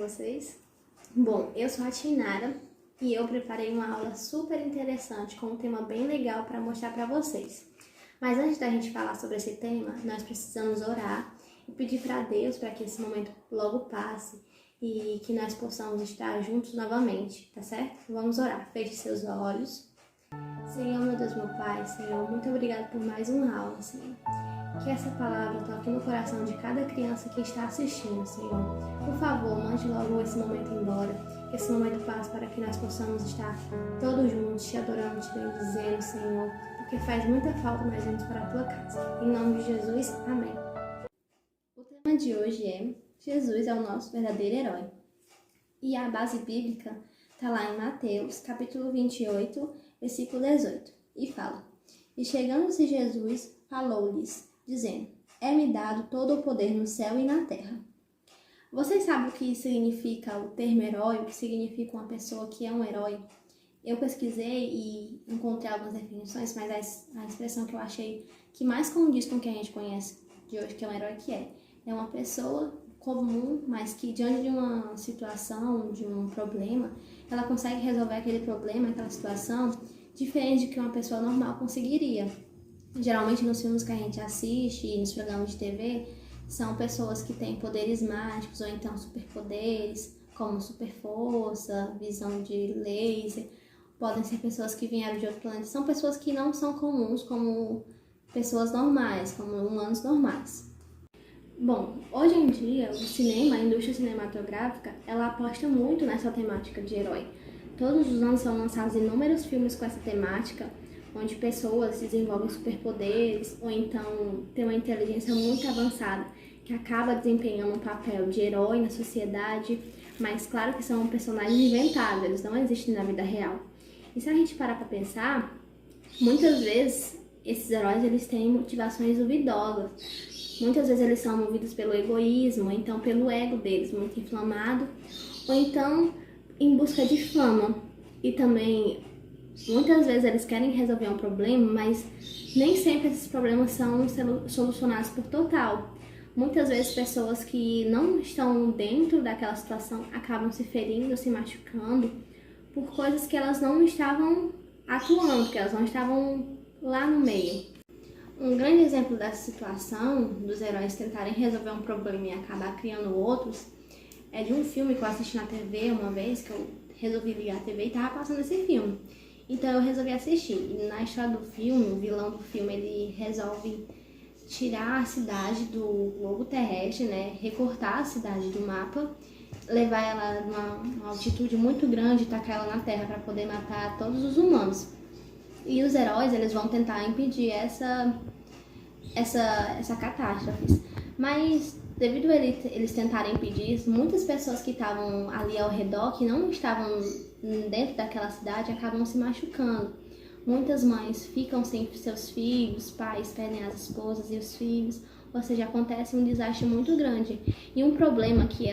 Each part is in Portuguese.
vocês? Bom, eu sou a Tinara e eu preparei uma aula super interessante com um tema bem legal para mostrar para vocês. Mas antes da gente falar sobre esse tema, nós precisamos orar e pedir para Deus para que esse momento logo passe e que nós possamos estar juntos novamente, tá certo? Vamos orar. Feche seus olhos. Senhor, meu Deus, meu Pai, Senhor, muito obrigado por mais uma aula, Senhor. Que essa palavra toque no coração de cada criança que está assistindo, Senhor. Por favor, mande logo esse momento embora, que esse momento passe para que nós possamos estar todos juntos, te adorando, te bendizendo, Senhor, porque faz muita falta nós irmos para a Tua casa. Em nome de Jesus, amém. O tema de hoje é Jesus é o nosso verdadeiro herói. E a base bíblica está lá em Mateus, capítulo 28, versículo 18, e fala: E chegando-se Jesus, falou-lhes, dizendo: É-me dado todo o poder no céu e na terra. Vocês sabem o que significa o termo herói, o que significa uma pessoa que é um herói? Eu pesquisei e encontrei algumas definições, mas a expressão que eu achei que mais condiz com o que a gente conhece de hoje, que é um herói, que é uma pessoa comum, mas que diante de uma situação, de um problema, ela consegue resolver aquele problema, aquela situação, diferente de que uma pessoa normal conseguiria. Geralmente nos filmes que a gente assiste e nos programas de TV, são pessoas que têm poderes mágicos ou então superpoderes, como super força, visão de laser. Podem ser pessoas que vieram de outro planeta. São pessoas que não são comuns como pessoas normais, como humanos normais. Bom, hoje em dia, o cinema, a indústria cinematográfica, ela aposta muito nessa temática de herói. Todos os anos são lançados inúmeros filmes com essa temática, onde pessoas desenvolvem superpoderes ou então têm uma inteligência muito avançada, que acaba desempenhando um papel de herói na sociedade, mas claro que são personagens inventados, eles não existem na vida real. E se a gente parar para pensar, muitas vezes esses heróis eles têm motivações duvidosas. Muitas vezes eles são movidos pelo egoísmo, ou então pelo ego deles, muito inflamado, ou então em busca de fama. E também, muitas vezes eles querem resolver um problema, mas nem sempre esses problemas são solucionados por total. Muitas vezes pessoas que não estão dentro daquela situação acabam se ferindo, se machucando, por coisas que elas não estavam atuando, que elas não estavam lá no meio. Um grande exemplo dessa situação, dos heróis tentarem resolver um problema e acabar criando outros, é de um filme que eu assisti na TV uma vez, que eu resolvi ligar a TV e tava passando esse filme. Então eu resolvi assistir. E na história do filme, o vilão do filme, ele resolve tirar a cidade do globo terrestre, né? Recortar a cidade do mapa, levar ela numa altitude muito grande e tacar ela na terra para poder matar todos os humanos. E os heróis, eles vão tentar impedir essa catástrofe. Mas, devido a eles tentarem impedir isso, muitas pessoas que estavam ali ao redor, que não estavam dentro daquela cidade, acabam se machucando. Muitas mães ficam sem seus filhos, pais perdem as esposas e os filhos, ou seja, acontece um desastre muito grande. E um problema que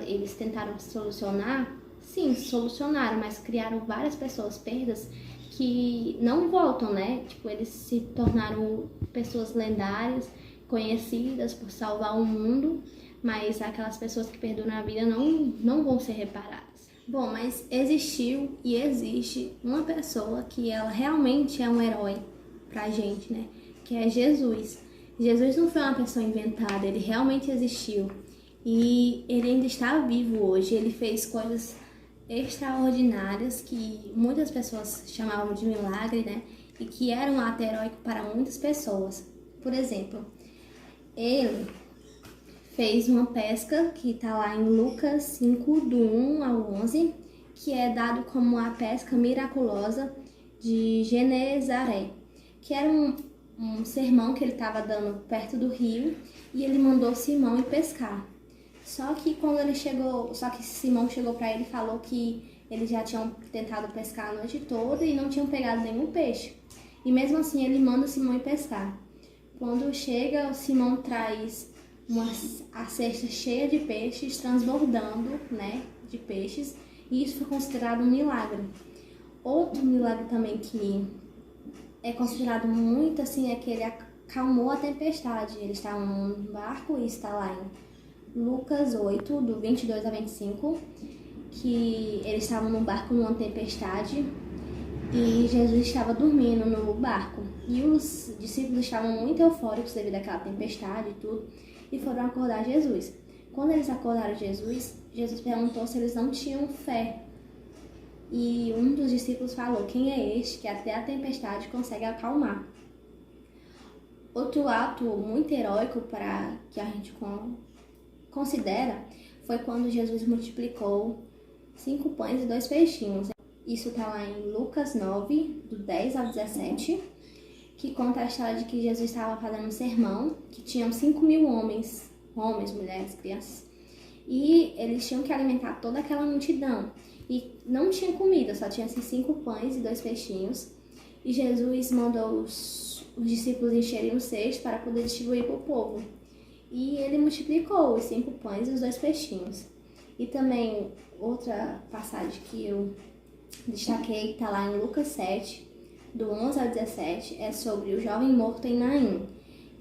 eles tentaram solucionar, sim, solucionaram, mas criaram várias pessoas perdas que não voltam, né? Tipo, eles se tornaram pessoas lendárias, conhecidas por salvar o mundo, mas aquelas pessoas que perderam a vida não vão ser reparadas. Bom, mas existiu e existe uma pessoa que ela realmente é um herói pra gente, né? Que é Jesus. Jesus não foi uma pessoa inventada, ele realmente existiu. E ele ainda está vivo hoje, ele fez coisas extraordinárias que muitas pessoas chamavam de milagre, né? E que eram um ato heróico para muitas pessoas. Por exemplo, ele fez uma pesca que está lá em Lucas 5, do 1 ao 11, que é dado como a pesca miraculosa de Genezaré, que era um sermão que ele estava dando perto do rio e ele mandou Simão ir pescar. Só que Simão chegou para ele e falou que eles já tinham tentado pescar a noite toda e não tinham pegado nenhum peixe. E mesmo assim ele manda Simão ir pescar. Quando chega, Simão traz a cesta cheia de peixes, transbordando, né, de peixes, e isso foi considerado um milagre. Outro milagre também que é considerado muito assim é que ele acalmou a tempestade. Eles estavam num barco e está lá Lucas 8, do 22 a 25, que eles estavam no barco numa tempestade e Jesus estava dormindo no barco. E os discípulos estavam muito eufóricos devido àquela tempestade e tudo, e foram acordar Jesus. Quando eles acordaram Jesus, Jesus perguntou se eles não tinham fé. E um dos discípulos falou: quem é este que até a tempestade consegue acalmar? Outro ato muito heróico para que a gente considera foi quando Jesus multiplicou 5 pães e 2 peixinhos. Isso está lá em Lucas 9, do 10 ao 17, que conta a história de que Jesus estava fazendo um sermão, que tinham 5.000 homens, mulheres, crianças, e eles tinham que alimentar toda aquela multidão. E não tinha comida, só tinha esses 5 pães e 2 peixinhos. E Jesus mandou os discípulos encherem o cesto para poder distribuir para o povo. E ele multiplicou os 5 pães e os 2 peixinhos. E também outra passagem que eu destaquei, que está lá em Lucas 7, do 11 ao 17, é sobre o jovem morto em Naim,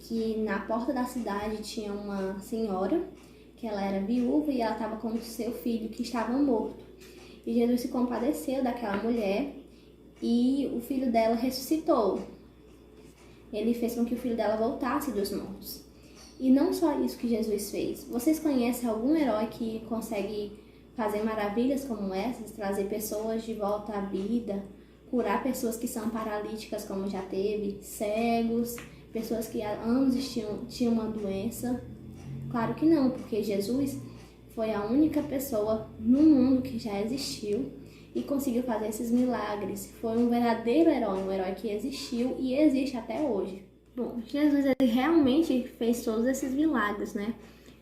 que na porta da cidade tinha uma senhora, que ela era viúva e ela estava com o seu filho que estava morto. E Jesus se compadeceu daquela mulher e o filho dela ressuscitou. Ele fez com que o filho dela voltasse dos mortos. E não só isso que Jesus fez. Vocês conhecem algum herói que consegue fazer maravilhas como essas, trazer pessoas de volta à vida, curar pessoas que são paralíticas, como já teve, cegos, pessoas que há anos tinham uma doença? Claro que não, porque Jesus foi a única pessoa no mundo que já existiu e conseguiu fazer esses milagres. Foi um verdadeiro herói, um herói que existiu e existe até hoje. Bom, Jesus ele realmente fez todos esses milagres, né?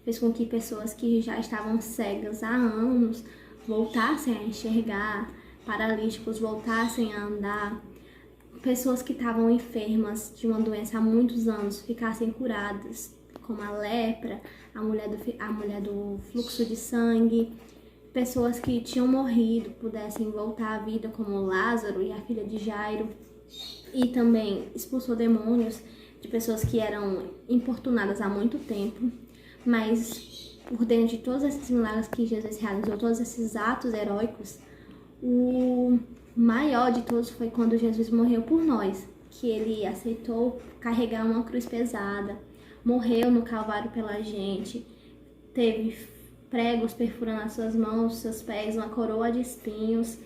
Fez com que pessoas que já estavam cegas há anos voltassem a enxergar, paralíticos voltassem a andar, pessoas que estavam enfermas de uma doença há muitos anos ficassem curadas, como a lepra, a mulher do fluxo de sangue, pessoas que tinham morrido pudessem voltar à vida, como Lázaro e a filha de Jairo, e também expulsou demônios de pessoas que eram importunadas há muito tempo. Mas por dentro de todos esses milagres que Jesus realizou, todos esses atos heróicos, o maior de todos foi quando Jesus morreu por nós, que ele aceitou carregar uma cruz pesada, morreu no Calvário pela gente, teve pregos perfurando as suas mãos, seus pés, uma coroa de espinhos,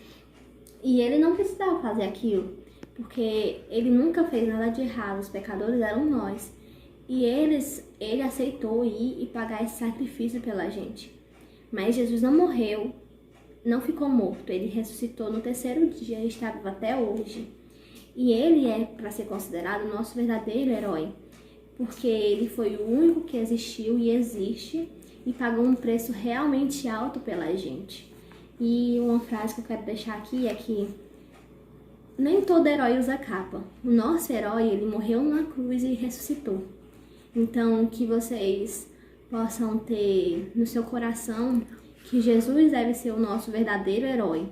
e ele não precisava fazer aquilo, porque ele nunca fez nada de errado, os pecadores eram nós, e ele aceitou ir e pagar esse sacrifício pela gente. Mas Jesus não morreu, não ficou morto, ele ressuscitou no 3º dia e está vivo até hoje. E ele é, para ser considerado, o nosso verdadeiro herói, porque ele foi o único que existiu e existe e pagou um preço realmente alto pela gente. E uma frase que eu quero deixar aqui é que nem todo herói usa capa. O nosso herói, ele morreu na cruz e ressuscitou. Então, que vocês possam ter no seu coração que Jesus deve ser o nosso verdadeiro herói.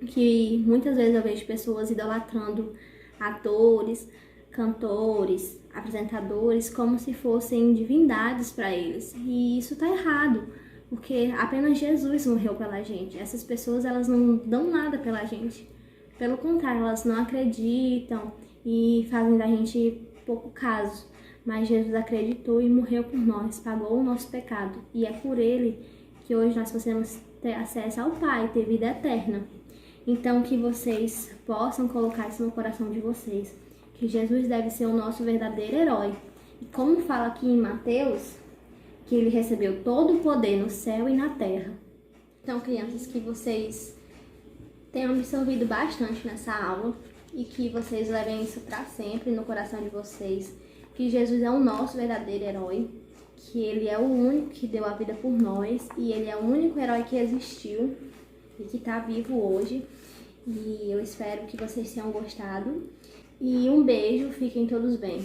Que muitas vezes eu vejo pessoas idolatrando atores, cantores, apresentadores como se fossem divindades para eles. E isso tá errado, porque apenas Jesus morreu pela gente. Essas pessoas, elas não dão nada pela gente. Pelo contrário, elas não acreditam e fazem da gente pouco caso. Mas Jesus acreditou e morreu por nós, pagou o nosso pecado. E é por ele que hoje nós podemos ter acesso ao Pai, ter vida eterna. Então, que vocês possam colocar isso no coração de vocês, que Jesus deve ser o nosso verdadeiro herói. E como fala aqui em Mateus, que ele recebeu todo o poder no céu e na terra. Então, crianças, que vocês tenham absorvido bastante nessa aula e que vocês levem isso para sempre no coração de vocês, que Jesus é o nosso verdadeiro herói, que ele é o único que deu a vida por nós e ele é o único herói que existiu e que está vivo hoje. E eu espero que vocês tenham gostado. E um beijo, fiquem todos bem.